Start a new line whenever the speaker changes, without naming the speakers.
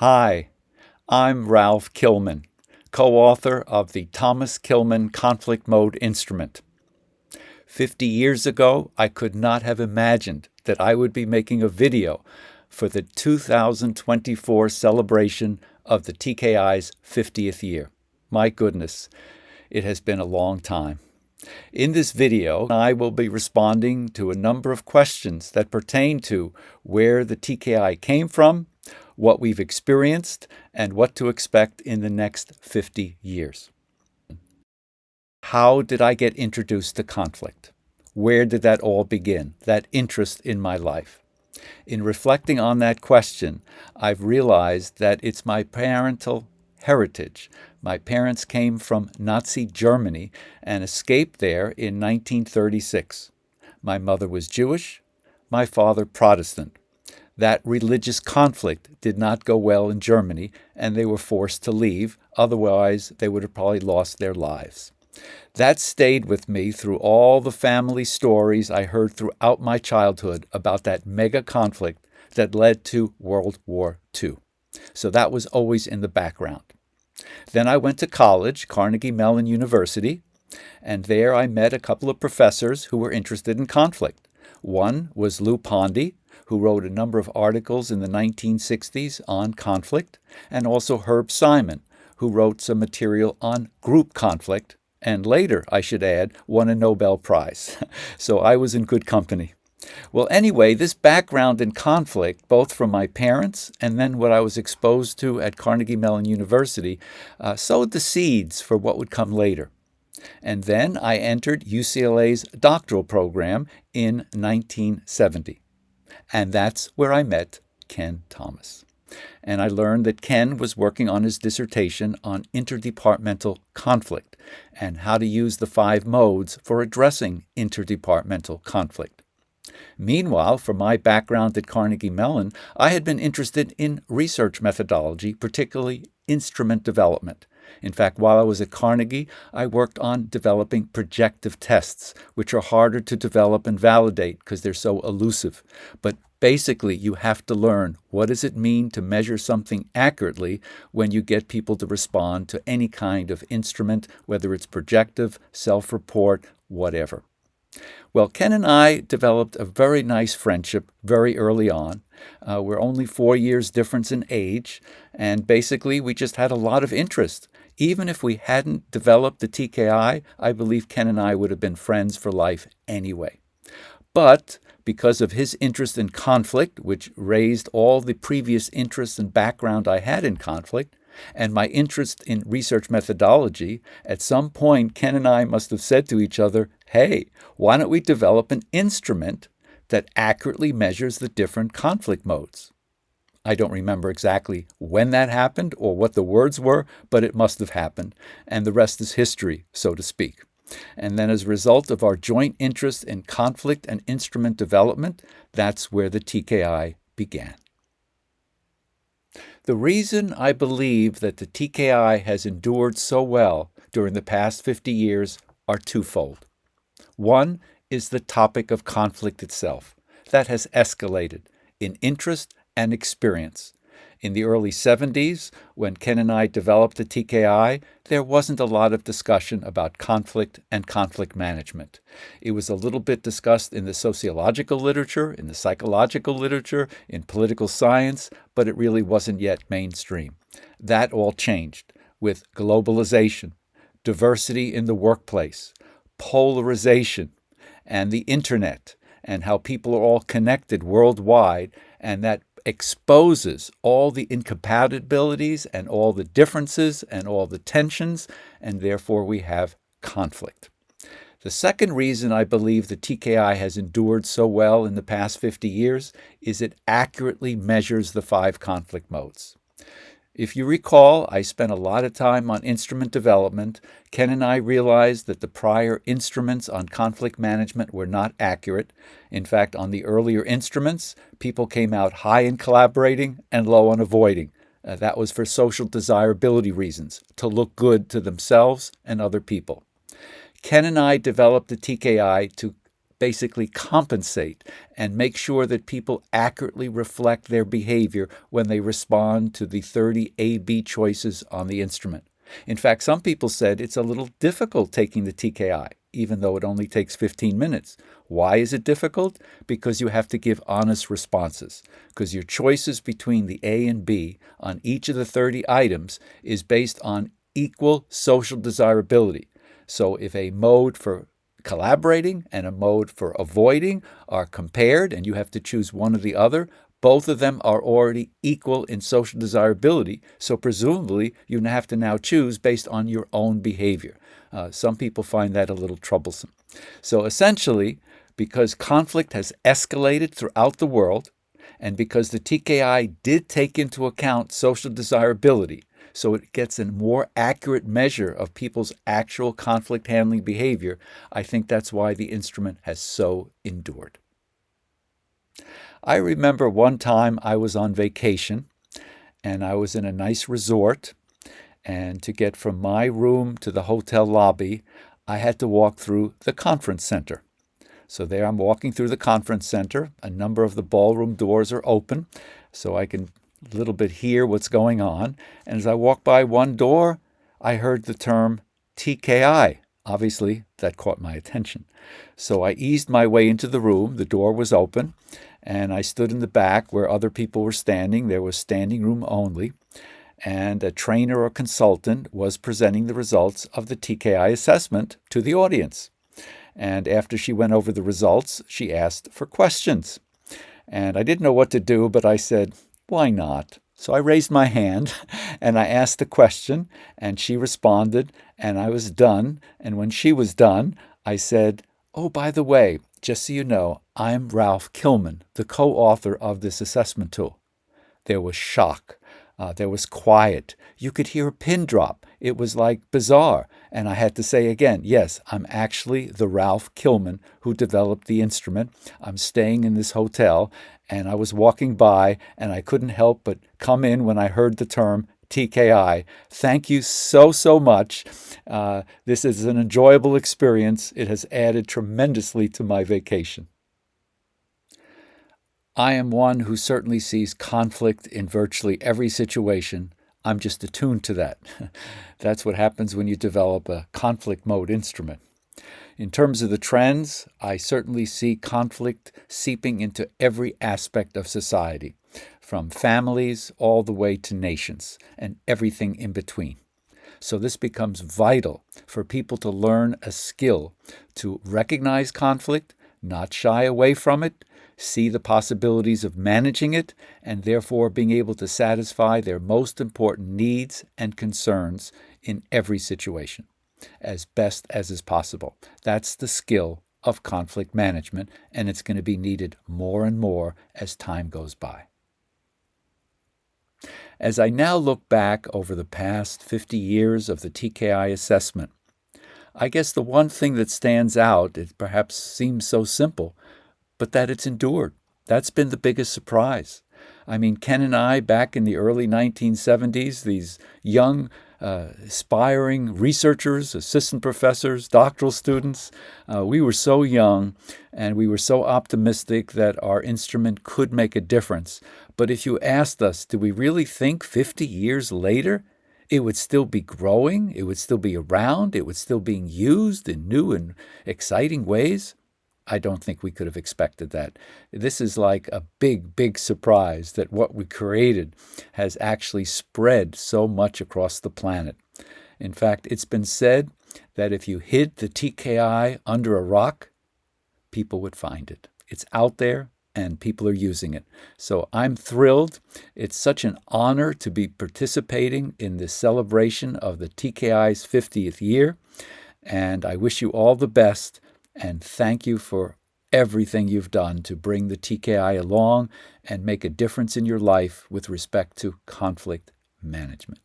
Hi, I'm Ralph Kilman, co-author of the Thomas-Kilmann conflict mode instrument. 50 years ago, I could not have imagined that I would be making a video for the 2024 celebration of the TKI's 50th year. My goodness, it has been a long time. In this video, I will be responding to a number of questions that pertain to where the TKI came from, what we've experienced, and what to expect in the next 50 years. How did I get introduced to conflict? Where did that all begin, that interest in my life? In reflecting on that question, I've realized that it's my parental heritage. My parents came from Nazi Germany and escaped there in 1936. My mother was Jewish, my father Protestant. That religious conflict did not go well in Germany, and they were forced to leave. Otherwise, they would have probably lost their lives. That stayed with me through all the family stories I heard throughout my childhood about that mega conflict that led to World War II. So that was always in the background. Then I went to college, Carnegie Mellon University, and there I met a couple of professors who were interested in conflict. One was Lou Pondy, who wrote a number of articles in the 1960s on conflict, and also Herb Simon, who wrote some material on group conflict, and later, I should add, won a Nobel Prize. So I was in good company. Well, anyway, this background in conflict, both from my parents and then what I was exposed to at Carnegie Mellon University, sowed the seeds for what would come later. And then I entered UCLA's doctoral program in 1970. And that's where I met Ken Thomas. And I learned that Ken was working on his dissertation on interdepartmental conflict and how to use the 5 modes for addressing interdepartmental conflict. Meanwhile, from my background at Carnegie Mellon, I had been interested in research methodology, particularly instrument development. In fact, while I was at Carnegie, I worked on developing projective tests, which are harder to develop and validate because they're so elusive. But basically, you have to learn what does it mean to measure something accurately when you get people to respond to any kind of instrument, whether it's projective, self-report, whatever. Well, Ken and I developed a very nice friendship very early on. We're only 4 years difference in age, and basically we just had a lot of interest. Even if we hadn't developed the TKI, I believe Ken and I would have been friends for life anyway. But because of his interest in conflict, which raised all the previous interests and background I had in conflict, and my interest in research methodology, at some point Ken and I must have said to each other, hey, why don't we develop an instrument that accurately measures the different conflict modes? I don't remember exactly when that happened or what the words were, but it must have happened, and the rest is history, so to speak. And then as a result of our joint interest in conflict and instrument development, that's where the TKI began. The reason I believe that the TKI has endured so well during the past 50 years are twofold. One is the topic of conflict itself. That has escalated in interest and experience. In the early 70s, when Ken and I developed the TKI, there wasn't a lot of discussion about conflict and conflict management. It was a little bit discussed in the sociological literature, in the psychological literature, in political science, but it really wasn't yet mainstream. That all changed with globalization, diversity in the workplace, polarization, and the internet, and how people are all connected worldwide, and that exposes all the incompatibilities and all the differences and all the tensions, and therefore we have conflict. The second reason I believe the TKI has endured so well in the past 50 years is it accurately measures the 5 conflict modes. If you recall, I spent a lot of time on instrument development. Ken and I realized that the prior instruments on conflict management were not accurate. In fact, on the earlier instruments, people came out high in collaborating and low on avoiding. That was for social desirability reasons, to look good to themselves and other people. Ken and I developed the TKI to basically compensate and make sure that people accurately reflect their behavior when they respond to the 30 A-B choices on the instrument. In fact, some people said it's a little difficult taking the TKI, even though it only takes 15 minutes. Why is it difficult? Because you have to give honest responses. Because your choices between the A and B on each of the 30 items is based on equal social desirability. So if a mode for collaborating and a mode for avoiding are compared and you have to choose one or the other, both of them are already equal in social desirability, so presumably you have to now choose based on your own behavior. Some people find that a little troublesome. So essentially, because conflict has escalated throughout the world, and because the TKI did take into account social desirability, so it gets a more accurate measure of people's actual conflict handling behavior, I think that's why the instrument has so endured. I remember one time I was on vacation and I was in a nice resort, and to get from my room to the hotel lobby, I had to walk through the conference center. So there I'm walking through the conference center. A number of the ballroom doors are open, so I can a little bit hear what's going on. And as I walked by one door, I heard the term TKI. Obviously, that caught my attention. So I eased my way into the room. The door was open, and I stood in the back where other people were standing. There was standing room only, and a trainer or consultant was presenting the results of the TKI assessment to the audience. And after she went over the results, she asked for questions. And I didn't know what to do, but I said, why not? So I raised my hand and I asked the question, and she responded, and I was done. And when she was done, I said, oh, by the way, just so you know, I'm Ralph Kilmann, the co-author of this assessment tool. There was shock. There was quiet. You could hear a pin drop. It was like bizarre. And I had to say again, yes, I'm actually the Ralph Kilmann who developed the instrument. I'm staying in this hotel, and I was walking by, and I couldn't help but come in when I heard the term TKI. Thank you so much. This is an enjoyable experience. It has added tremendously to my vacation. I am one who certainly sees conflict in virtually every situation. I'm just attuned to that. That's what happens when you develop a conflict mode instrument. In terms of the trends, I certainly see conflict seeping into every aspect of society, from families all the way to nations, and everything in between. So this becomes vital for people to learn a skill to recognize conflict, not shy away from it, see the possibilities of managing it, and therefore being able to satisfy their most important needs and concerns in every situation, as best as is possible. That's the skill of conflict management, and it's going to be needed more and more as time goes by. As I now look back over the past 50 years of the TKI assessment, I guess the one thing that stands out, it perhaps seems so simple, but that it's endured. That's been the biggest surprise. I mean, Ken and I, back in the early 1970s, these young, aspiring researchers, assistant professors, doctoral students, we were so young and we were so optimistic that our instrument could make a difference. But if you asked us, do we really think 50 years later it would still be growing, it would still be around, it would still being used in new and exciting ways? I don't think we could have expected that. This is like a big surprise that what we created has actually spread so much across the planet. In fact, it's been said that if you hid the TKI under a rock, people would find it. It's out there and people are using it. So I'm thrilled. It's such an honor to be participating in this celebration of the TKI's 50th year. And I wish you all the best. And thank you for everything you've done to bring the TKI along and make a difference in your life with respect to conflict management.